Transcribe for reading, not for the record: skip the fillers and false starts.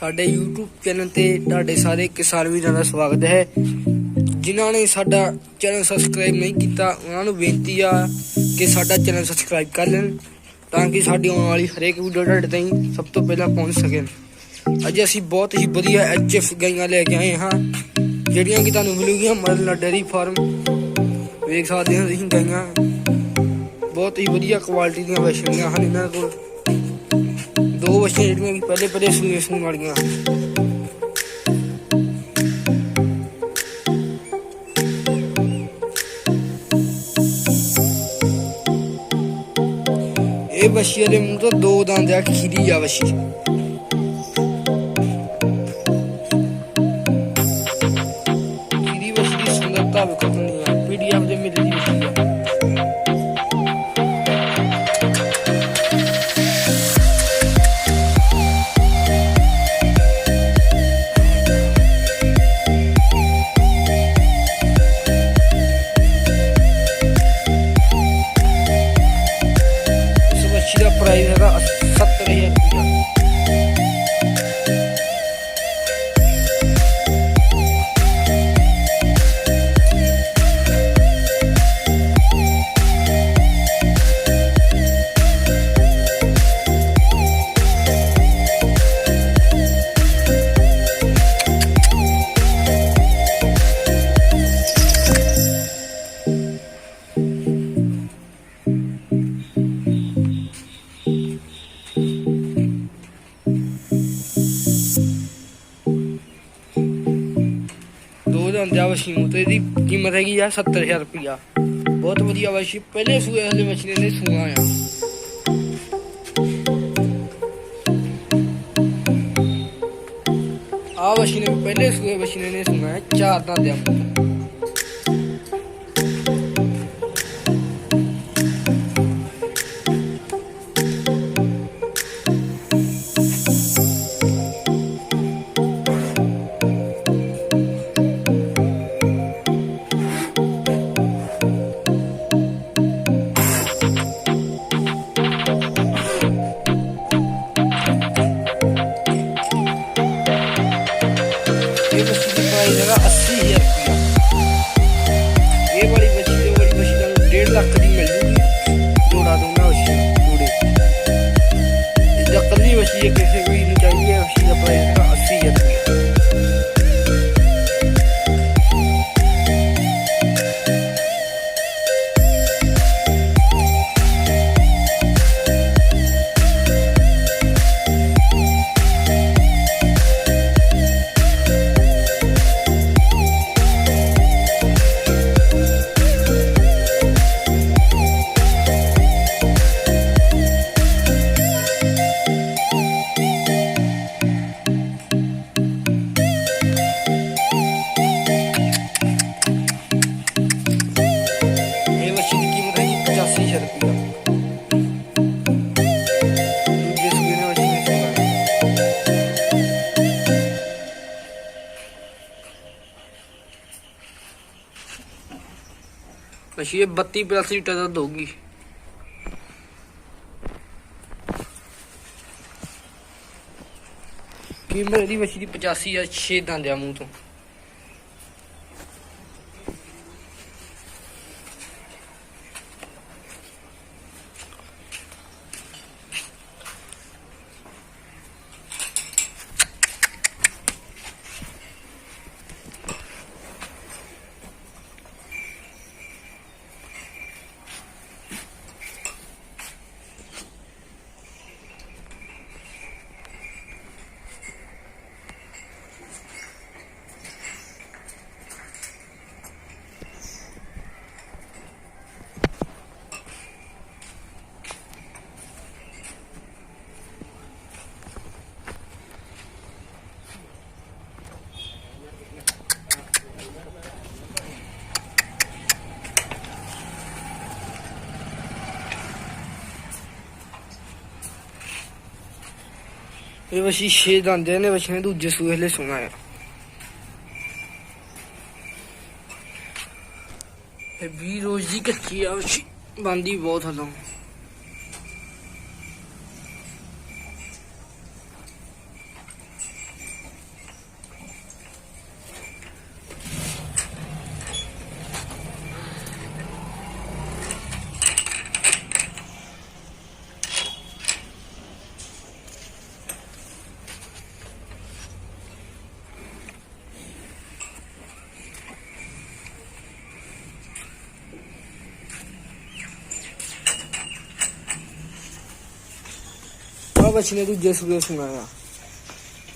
ਸਾਡੇ YouTube channel ਤੇ ਤੁਹਾਡੇ ਸਾਰੇ ਕਿਸਾਨ ਵੀਰਾਂ ਦਾ ਸਵਾਗਤ ਹੈ। ਜਿਨ੍ਹਾਂ ਨੇ ਸਾਡਾ ਚੈਨਲ ਸਬਸਕ੍ਰਾਈਬ ਨਹੀਂ ਕੀਤਾ ਉਹਨਾਂ ਨੂੰ ਬੇਨਤੀ ਆ ਕਿ ਸਾਡਾ ਚੈਨਲ ਸਬਸਕ੍ਰਾਈਬ ਕਰ ਲੈਣ ਤਾਂ ਕਿ ਸਾਡੀ ਆਉਣ ਵਾਲੀ ਹਰੇਕ ਵੀਡੀਓ ਤੁਹਾਡੇ ਤਾਈਂ ਸਭ ਤੋਂ ਪਹਿਲਾਂ ਪਹੁੰਚ ਸਕੇ। ਅੱਜ ਅਸੀਂ ਬਹੁਤ ਹੀ ਵਧੀਆ HF ਗਾਈਆਂ ਲੈ ਕੇ ਆਏ ਹਾਂ ਜਿਹੜੀਆਂ ਕਿ ਤੁਹਾਨੂੰ ਮਿਲੂਗੀਆਂ ਮਦਨ ਲਾਲ ਡੇਅਰੀ ਫਾਰਮ। ਵੇਖ ਸਕਦੇ ਹੋ ਤੁਸੀਂ ਗਾਈਆਂ बहुत ही वधिया क्वालिटी दी बछड़ियां हैं। इन्हां कोल दो बछड़ियां ਜਿਹੜੀਆਂ कि पहले सूए वालियां ਇਹ बछी ਦੇ ਮੂੰਹ ਤੋਂ ਦੋ ਦੰਦ ਆ ਖੀਰੀ ਆ बछी। ਖੀਰੀ बछी ਦੀ ਸੁੰਦਰਤਾ ਵੇਖੋ ਕਿੰਨੀ ਆ। PDF ਦੇ ਮਿਲਦੀ बछी ਆ। प्राइस है 70,000 रुपया। बछी तो इसकी कीमत हैगी 70,000 रुपया। बहुत वधिया बछी पहले सूए वाले बछी ने सूआ आ। बछी ने पहले सूए बछी ने सूआ है 4 दांत। ये बछी की प्राइस है 80,000 रुपया। ये वाली बछी तुहानू 1.5 लाख की मिल जूगी। जोड़ा दूंगा बछी जोड़े कल्ली बछी है किसी कोई नहीं चाहिए। बछी का प्राइस है 80,000 रुपया। बछी ये 32-82 लीटर दूध होगी। कीमत दी बछी दी 85,000। 6 दंद आ मूंह तो। ये बछी 6 दंद ने। बछी ने दूजे सूए ले सुना है। 20 रोज की कच्ची आ बछी बनती बहुत हलों। ਬੱਚੀ ਨੇ ਦੂਜੇ ਸੂਏ ਸੁਣਾ ਆ।